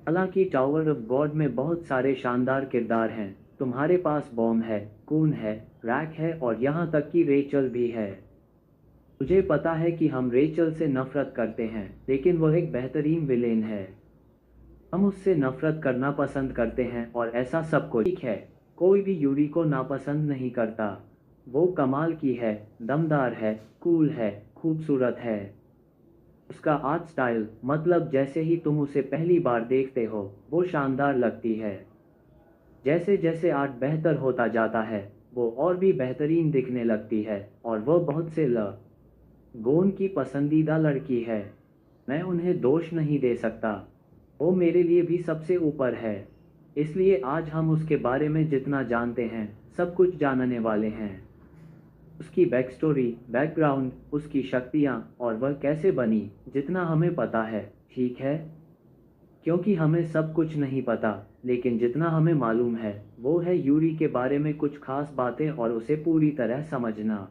हालांकि tower of God में बहुत सारे शानदार किरदार हैं। तुम्हारे पास बॉम है, कून है, रैक है और यहाँ तक कि रेचल भी है। मुझे पता है कि हम रेचल से नफरत करते हैं, लेकिन वह एक बेहतरीन विलेन है। हम उससे नफरत करना पसंद करते हैं और ऐसा सब कुछ ठीक है। कोई भी यूरी को नापसंद नहीं करता। वो कमाल की है, दमदार है, कूल है, खूबसूरत है। उसका आर्ट स्टाइल, मतलब जैसे ही तुम उसे पहली बार देखते हो वो शानदार लगती है। जैसे जैसे आर्ट बेहतर होता जाता है वो और भी बेहतरीन दिखने लगती है और वह बहुत से गोन की पसंदीदा लड़की है। मैं उन्हें दोष नहीं दे सकता। वो मेरे लिए भी सबसे ऊपर है। इसलिए आज हम उसके बारे में जितना जानते हैं सब कुछ जानने वाले हैं। उसकी बैक स्टोरी, बैकग्राउंड, उसकी शक्तियाँ और वह कैसे बनी, जितना हमें पता है, ठीक है? क्योंकि हमें सब कुछ नहीं पता, लेकिन जितना हमें मालूम है वो है यूरी के बारे में कुछ खास बातें और उसे पूरी तरह समझना।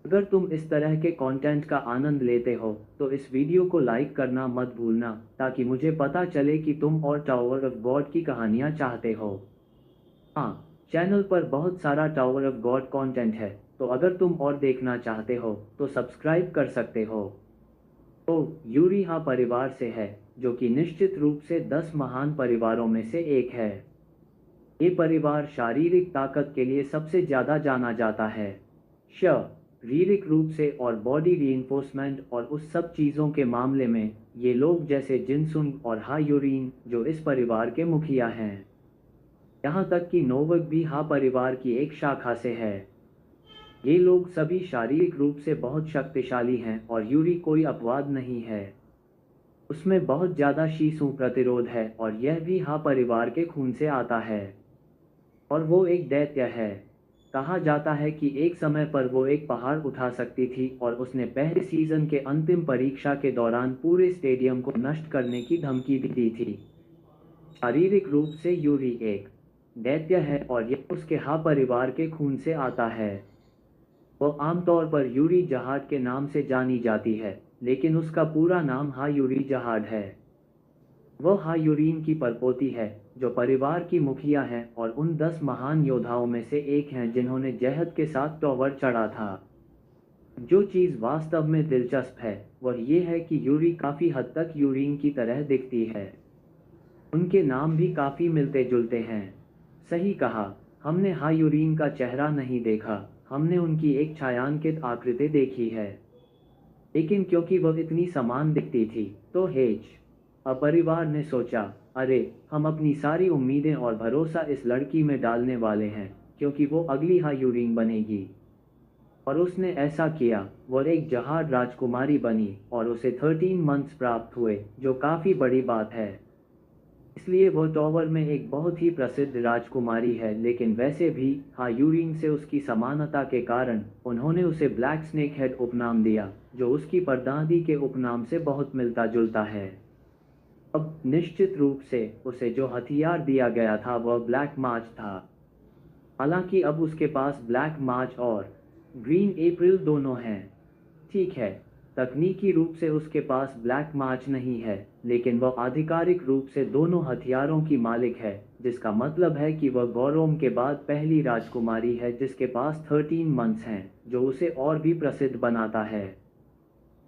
अगर तुम इस तरह के कंटेंट का आनंद लेते हो तो इस वीडियो को लाइक करना मत भूलना, ताकि मुझे पता चले कि तुम और टावर ऑफ गॉड की कहानियाँ चाहते हो। हाँ, चैनल पर बहुत सारा टावर ऑफ गॉड कंटेंट है, तो अगर तुम और देखना चाहते हो तो सब्सक्राइब कर सकते हो। तो यूरिहा परिवार से है, जो कि निश्चित रूप से 10 महान परिवारों में से एक है। ये परिवार शारीरिक ताकत के लिए सबसे ज़्यादा जाना जाता है। शारीरिक रूप से और बॉडी रीइंफोर्समेंट और उस सब चीज़ों के मामले में ये लोग जैसे जिनसुंग और हायूरिन, जो इस परिवार के मुखिया हैं। यहाँ तक कि नोवक भी हा परिवार की एक शाखा से है। ये लोग सभी शारीरिक रूप से बहुत शक्तिशाली हैं और यूरी कोई अपवाद नहीं है। उसमें बहुत ज़्यादा शीशु प्रतिरोध है और यह भी हा परिवार के खून से आता है। और वो एक दैत्य है। कहा जाता है कि एक समय पर वो एक पहाड़ उठा सकती थी और उसने पहले सीजन के अंतिम परीक्षा के दौरान पूरे स्टेडियम को नष्ट करने की धमकी भी दी थी। शारीरिक रूप से यूरी एक दैत्य है और यह उसके हा परिवार के खून से आता है। वो आमतौर पर यूरी जहाड के नाम से जानी जाती है, लेकिन उसका पूरा नाम हा यूरी जहाड है। वह हायूरीन की परपोती है, जो परिवार की मुखिया हैं और उन 10 महान योद्धाओं में से एक हैं जिन्होंने जहद के साथ टॉवर चढ़ा था। जो चीज़ वास्तव में दिलचस्प है वह ये है कि यूरी काफ़ी हद तक यूरीन की तरह दिखती है। उनके नाम भी काफ़ी मिलते जुलते हैं। सही कहा, हमने हायूरीन का चेहरा नहीं देखा, हमने उनकी एक छायांकित आकृति देखी है। लेकिन क्योंकि वह इतनी समान दिखती थी, तो परिवार ने सोचा, अरे, हम अपनी सारी उम्मीदें और भरोसा इस लड़की में डालने वाले हैं, क्योंकि वो अगली हायूरिंग बनेगी। और उसने ऐसा किया। वह एक जहाज राजकुमारी बनी और उसे 13 मंथ्स प्राप्त हुए, जो काफ़ी बड़ी बात है। इसलिए वह टॉवर में एक बहुत ही प्रसिद्ध राजकुमारी है, लेकिन वैसे भी हायूरिंग से उसकी समानता के कारण उन्होंने उसे ब्लैक स्नेक हेड उपनाम दिया, जो उसकी परदादी के उपनाम से बहुत मिलता जुलता है। अब निश्चित रूप से उसे जो हथियार दिया गया था वह ब्लैक मार्च था। हालांकि अब उसके पास ब्लैक मार्च और ग्रीन अप्रैल दोनों हैं। ठीक है, तकनीकी रूप से उसके पास ब्लैक मार्च नहीं है, लेकिन वह आधिकारिक रूप से दोनों हथियारों की मालिक है, जिसका मतलब है कि वह गौरोम के बाद पहली राजकुमारी है जिसके पास 13 मंथ्स हैं, जो उसे और भी प्रसिद्ध बनाता है।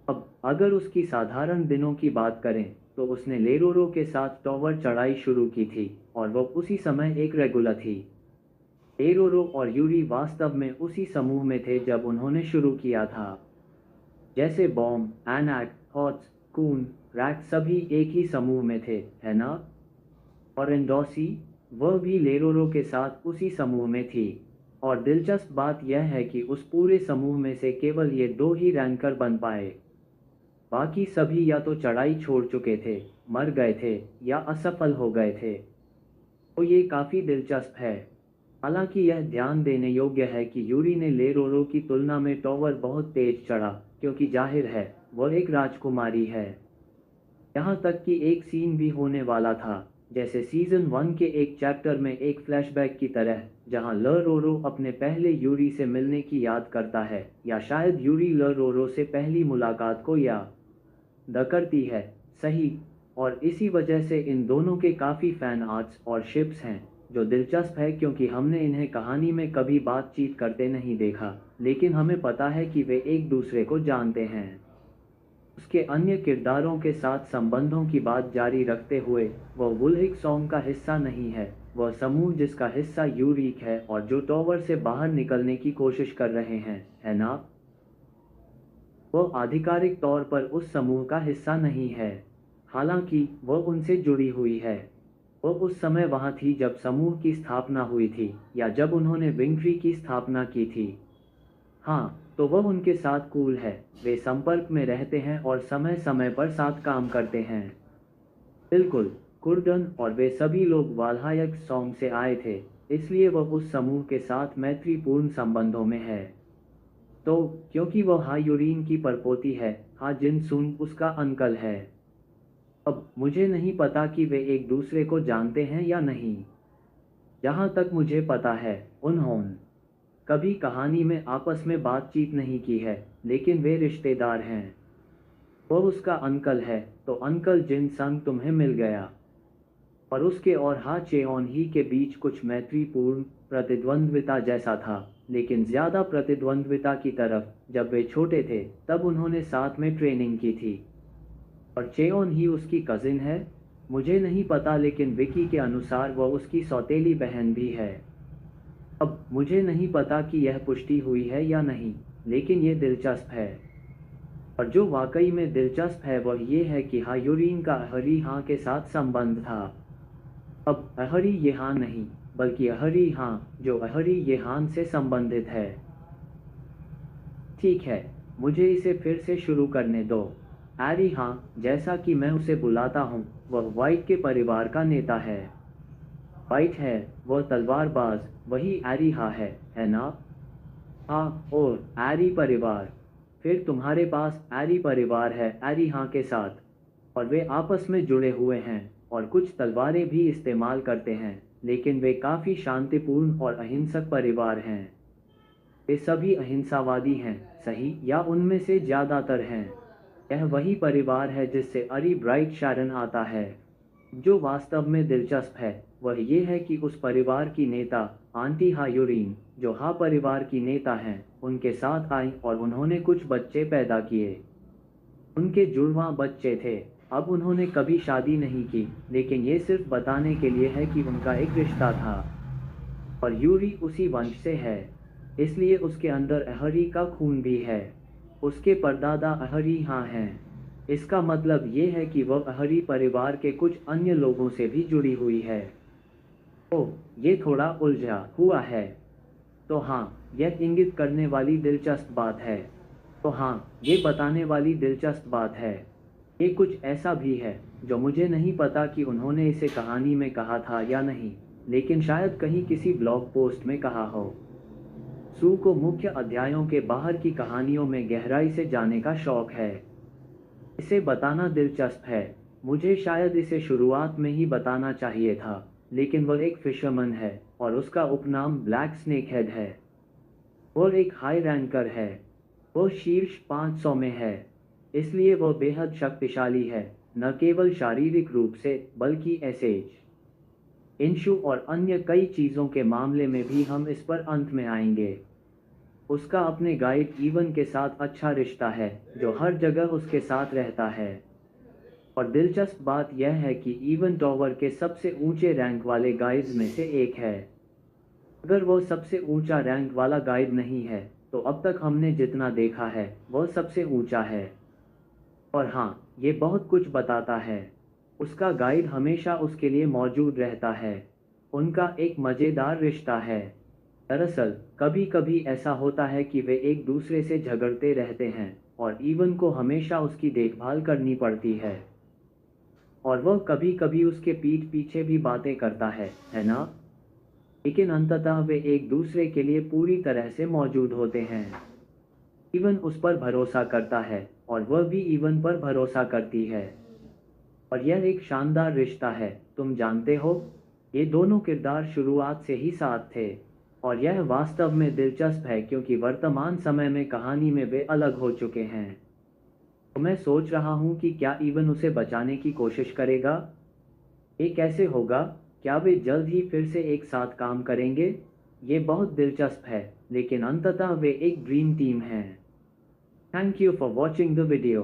अब अगर उसकी साधारण दिनों की बात करें तो उसने लेरोरो के साथ टॉवर चढ़ाई शुरू की थी और वह उसी समय एक रेगुलर थी। लेरोरो और यूरी वास्तव में उसी समूह में थे जब उन्होंने शुरू किया था। जैसे बॉम, एनैक, हॉट्स, कून, रैक सभी एक ही समूह में थे, है ना? और एंडोसी, वह भी लेरोरो के साथ उसी समूह में थी। और दिलचस्प बात यह है कि उस पूरे समूह में से केवल ये दो ही रैंकर बन पाए। बाकी सभी या तो चढ़ाई छोड़ चुके थे, मर गए थे या असफल हो गए थे। तो ये काफ़ी दिलचस्प है। हालांकि यह ध्यान देने योग्य है कि यूरी ने लेरोरो की तुलना में टॉवर बहुत तेज चढ़ा, क्योंकि जाहिर है वह एक राजकुमारी है। यहाँ तक कि एक सीन भी होने वाला था, जैसे सीजन 1 के एक चैप्टर में एक फ्लैशबैक की तरह, जहाँ लेरोरो अपने पहले यूरी से मिलने की याद करता है, या शायद यूरी लेरोरो से पहली मुलाकात को याद करती है। सही। और इसी वजह से इन दोनों के काफ़ी फैन आर्ट्स और शिप्स हैं, जो दिलचस्प है क्योंकि हमने इन्हें कहानी में कभी बातचीत करते नहीं देखा, लेकिन हमें पता है कि वे एक दूसरे को जानते हैं। उसके अन्य किरदारों के साथ संबंधों की बात जारी रखते हुए, वह वुल्हिक सॉन्ग का हिस्सा नहीं है, वह समूह जिसका हिस्सा यूरिक है और जो टॉवर से बाहर निकलने की कोशिश कर रहे हैं, है ना? वह आधिकारिक तौर पर उस समूह का हिस्सा नहीं है, हालांकि वह उनसे जुड़ी हुई है। वह उस समय वहां थी जब समूह की स्थापना हुई थी, या जब उन्होंने विंग्ट्री की स्थापना की थी। हाँ, तो वह उनके साथ कूल है, वे संपर्क में रहते हैं और समय समय पर साथ काम करते हैं। बिल्कुल, कुर्डन और वे सभी लोग वाल्हायक सॉन्ग से आए थे, इसलिए वह उस समूह के साथ मैत्रीपूर्ण संबंधों में है। तो क्योंकि वह हायूरीन की परपोती है, हा जिन सुन उसका अंकल है। अब मुझे नहीं पता कि वे एक दूसरे को जानते हैं या नहीं। जहाँ तक मुझे पता है, उन्होंने कभी कहानी में आपस में बातचीत नहीं की है, लेकिन वे रिश्तेदार हैं। वह उसका अंकल है, तो अंकल जिन संग तुम्हें मिल गया। और उसके और हा चेओन ही के बीच कुछ मैत्रीपूर्ण प्रतिद्वंद्विता जैसा था, लेकिन ज़्यादा प्रतिद्वंद्विता की तरफ। जब वे छोटे थे, तब उन्होंने साथ में ट्रेनिंग की थी। और चेओन ही उसकी कजिन है? मुझे नहीं पता, लेकिन विकी के अनुसार वह उसकी सौतेली बहन भी है। अब मुझे नहीं पता कि यह पुष्टि हुई है या नहीं, लेकिन ये दिलचस्प है। और जो वाकई में दिलचस्प है वह ये है कि हायूरीन का अहरी हाँ के साथ संबंध था। अब अहरी येहान नहीं, बल्कि अहरी हाँ, जो अहरी येहान से संबंधित है। ठीक है, मुझे इसे फिर से शुरू करने दो। अहरी हाँ, जैसा कि मैं उसे बुलाता हूँ, वह वाइट के परिवार का नेता है। वाइट है, वह तलवारबाज, वही अहरी हाँ है ना? हाँ, और अहरी परिवार। फिर तुम्हारे पास अहरी परिवार है अहरी हाँ के साथ, और वे आपस में जुड़े हुए हैं और कुछ तलवारें भी इस्तेमाल करते हैं, लेकिन वे काफ़ी शांतिपूर्ण और अहिंसक परिवार हैं। वे सभी अहिंसावादी हैं, सही, या उनमें से ज़्यादातर हैं। यह वही परिवार है जिससे अरी ब्राइट शारन आता है। जो वास्तव में दिलचस्प है, वह ये है कि उस परिवार की नेता, आंटी हायूरीन, जो हा परिवार की नेता हैं, उनके साथ आई और उन्होंने कुछ बच्चे पैदा किए। उनके जुड़वां बच्चे थे। अब उन्होंने कभी शादी नहीं की, लेकिन ये सिर्फ बताने के लिए है कि उनका एक रिश्ता था। और यूरी उसी वंश से है, इसलिए उसके अंदर अहरी का खून भी है। उसके परदादा अहरी हाँ हैं। इसका मतलब ये है कि वह अहरी परिवार के कुछ अन्य लोगों से भी जुड़ी हुई है। ओह, ये थोड़ा उलझा हुआ है। तो हाँ, यह इंगित करने वाली दिलचस्प बात है। तो हाँ, ये बताने वाली दिलचस्प बात है। ये कुछ ऐसा भी है जो मुझे नहीं पता कि उन्होंने इसे कहानी में कहा था या नहीं, लेकिन शायद कहीं किसी ब्लॉग पोस्ट में कहा हो। सू को मुख्य अध्यायों के बाहर की कहानियों में गहराई से जाने का शौक है। इसे बताना दिलचस्प है। मुझे शायद इसे शुरुआत में ही बताना चाहिए था, लेकिन वह एक फिशरमैन है और उसका उपनाम ब्लैक स्नेकहेड है। वह एक हाई रैंकर है। वह शीर्ष 500 में है, इसलिए वह बेहद शक्तिशाली है, न केवल शारीरिक रूप से बल्कि एसेज, इंशु और अन्य कई चीज़ों के मामले में भी। हम इस पर अंत में आएंगे। उसका अपने गाइड ईवन के साथ अच्छा रिश्ता है, जो हर जगह उसके साथ रहता है। और दिलचस्प बात यह है कि ईवन टॉवर के सबसे ऊंचे रैंक वाले गाइड्स में से एक है। अगर वह सबसे ऊंचा रैंक वाला गाइड नहीं है, तो अब तक हमने जितना देखा है वह सबसे ऊंचा है। और हाँ, ये बहुत कुछ बताता है। उसका गाइड हमेशा उसके लिए मौजूद रहता है। उनका एक मज़ेदार रिश्ता है। दरअसल कभी कभी ऐसा होता है कि वे एक दूसरे से झगड़ते रहते हैं और ईवन को हमेशा उसकी देखभाल करनी पड़ती है। और वह कभी कभी उसके पीठ पीछे भी बातें करता है ना? लेकिन अंततः वे एक दूसरे के लिए पूरी तरह से मौजूद होते हैं। ईवन उस पर भरोसा करता है और वह भी ईवन पर भरोसा करती है। और यह एक शानदार रिश्ता है, तुम जानते हो। ये दोनों किरदार शुरुआत से ही साथ थे, और यह वास्तव में दिलचस्प है क्योंकि वर्तमान समय में कहानी में वे अलग हो चुके हैं। तो मैं सोच रहा हूँ कि क्या इवन उसे बचाने की कोशिश करेगा। ये कैसे होगा? क्या वे जल्द ही फिर से एक साथ काम करेंगे? ये बहुत दिलचस्प है, लेकिन अंततः वे एक ड्रीम टीम हैं। Thank you for watching the video.